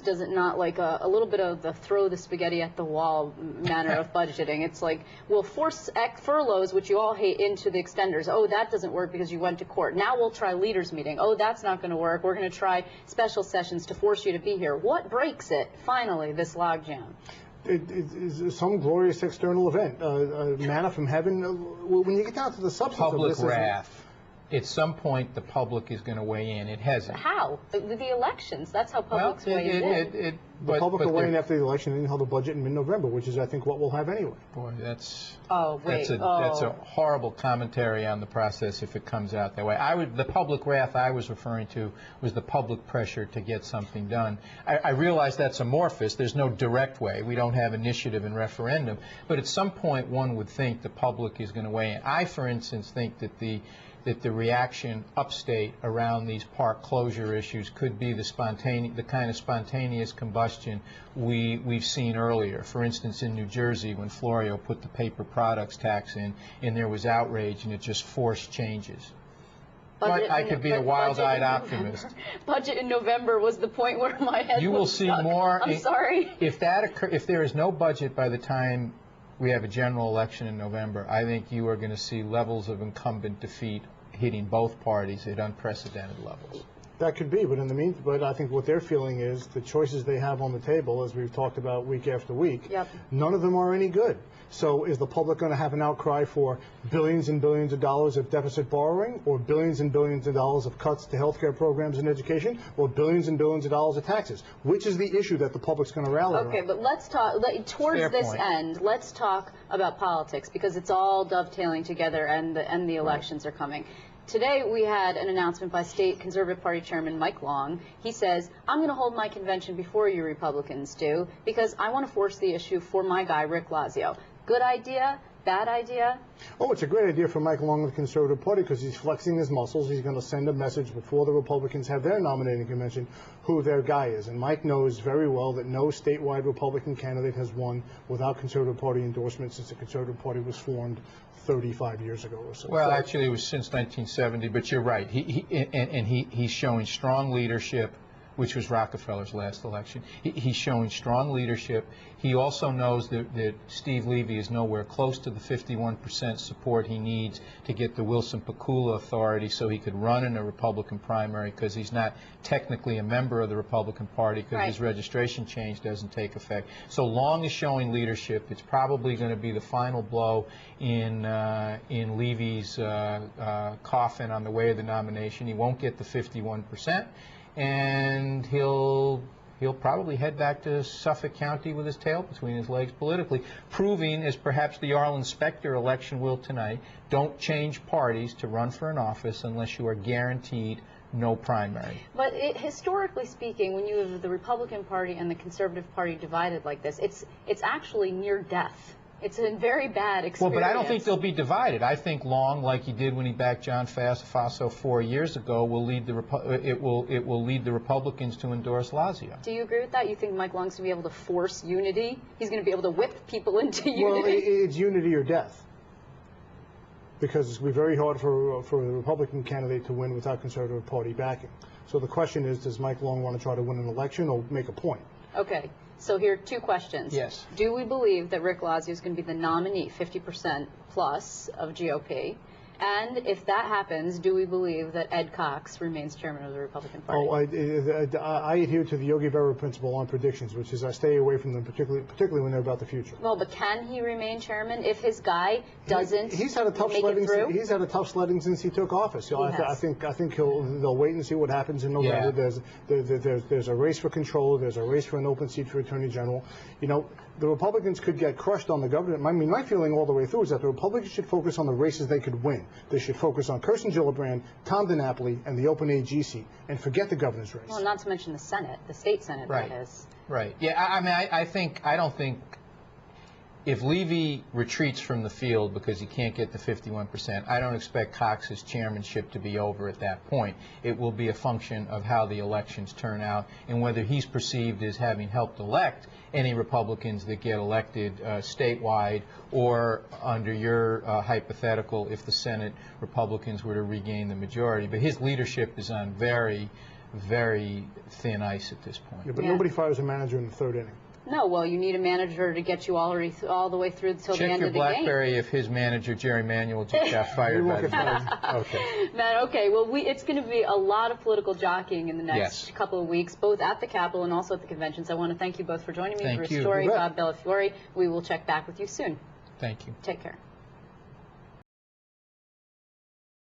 does it not, like a little bit of the throw the spaghetti at the wall manner of budgeting? It's like, we'll force furloughs, which you all hate, into the extenders. Oh, that doesn't work because you went to court. Now we'll try leaders meeting. Oh, that's not going to work. We're going to try special sessions to force you to be here. What breaks it, finally, this logjam? It is some glorious external event, manna from heaven. When you get down to the substance of this, public wrath. At some point, the public is going to weigh in. It hasn't. How? The elections. That's how public's weighing in. The public will weigh in after the election and hold a budget in mid-November, which is, I think, what we'll have anyway. Boy, that's that's a horrible commentary on the process if it comes out that way. The public wrath I was referring to was the public pressure to get something done. I realize that's amorphous. There's no direct way. We don't have initiative and referendum. But at some point, one would think the public is going to weigh in. I, for instance, think that the reaction upstate around these park closure issues could be the kind of spontaneous combustion we've seen earlier. For instance, in New Jersey, when Florio put the paper products tax in, and there was outrage, and it just forced changes. But I could be a wild-eyed optimist. Budget in November was the point where my head You will see stuck. more. I'm sorry. If there is no budget by the time we have a general election in November, I think you are going to see levels of incumbent defeat hitting both parties at unprecedented levels. That could be, but I think what they're feeling is the choices they have on the table, as we've talked about week after week, none of them are any good. So is the public going to have an outcry for billions and billions of dollars of deficit borrowing, or billions and billions of dollars of cuts to healthcare programs and education, or billions and billions of dollars of taxes? Which is the issue that the public's going to rally around? Okay, but let's talk, towards this end, let's talk about politics, because it's all dovetailing together, and the elections are coming. Today we had an announcement by State Conservative Party Chairman Mike Long. He says, I'm going to hold my convention before you Republicans do because I want to force the issue for my guy, Rick Lazio. Good idea? Bad idea? Oh, it's a great idea for Mike Long of the Conservative Party because he's flexing his muscles. He's going to send a message before the Republicans have their nominating convention who their guy is. And Mike knows very well that no statewide Republican candidate has won without Conservative Party endorsement since the Conservative Party was formed 35 years ago or so. Well, actually, it was since 1970, but you're right. He's showing strong leadership, which was Rockefeller's last election. He's showing strong leadership. He also knows that Steve Levy is nowhere close to the 51% support he needs to get the Wilson-Pakula authority so he could run in a Republican primary because he's not technically a member of the Republican Party because his registration change doesn't take effect. So Long is showing leadership. It's probably going to be the final blow in Levy's coffin on the way of the nomination. He won't get the 51%. And he'll probably head back to Suffolk County with his tail between his legs politically, proving, as perhaps the Arlen Specter election will tonight, don't change parties to run for an office unless you are guaranteed no primary. But historically speaking, when you have the Republican Party and the Conservative Party divided like this, it's actually near death. It's a very bad experience. Well, but I don't think they'll be divided. I think Long, like he did when he backed John Faso 4 years ago, will lead it will lead the Republicans to endorse Lazio. Do you agree with that? You think Mike Long's going to be able to force unity? He's going to be able to whip people into unity? Well, it's unity or death. Because it's going to be very hard for a Republican candidate to win without Conservative Party backing. So the question is, does Mike Long want to try to win an election or make a point? Okay. So here are two questions. Yes. Do we believe that Rick Lazio is going to be the nominee, 50% plus of GOP? And if that happens, do we believe that Ed Cox remains chairman of the Republican Party? Oh, I adhere to the Yogi Berra principle on predictions, which is I stay away from them, particularly when they're about the future. Well, but can he remain chairman if his guy doesn't He's had a tough sledding. He's had a tough sledding since he took office. So I think they'll wait and see what happens in November. Yeah. There's a race for controller. There's a race for an open seat for attorney general. You know, the Republicans could get crushed on the government. I mean, my feeling all the way through is that the Republicans should focus on the races they could win. They should focus on Kirsten Gillibrand, Tom DiNapoli, and the open AG seat, and forget the governor's race. Well, not to mention the Senate, the state Senate, right. That is. Right. Yeah, I mean, I don't think if Levy retreats from the field because he can't get the 51%, I don't expect Cox's chairmanship to be over at that point. It will be a function of how the elections turn out and whether he's perceived as having helped elect any Republicans that get elected statewide, or under your hypothetical, if the Senate Republicans were to regain the majority. But his leadership is on very very thin ice at this point. Yeah, but nobody fires a manager in the third inning. No, well, you need a manager to get you all the way through till the end of the game. Check your BlackBerry if his manager, Jerry Manuel, just got fired by the Okay. Matt, okay, well, it's going to be a lot of political jockeying in the next couple of weeks, both at the Capitol and also at the convention. So I want to thank you both for joining me. Thank Bruce you. Story, Bob Bellafiore. We will check back with you soon. Thank you. Take care.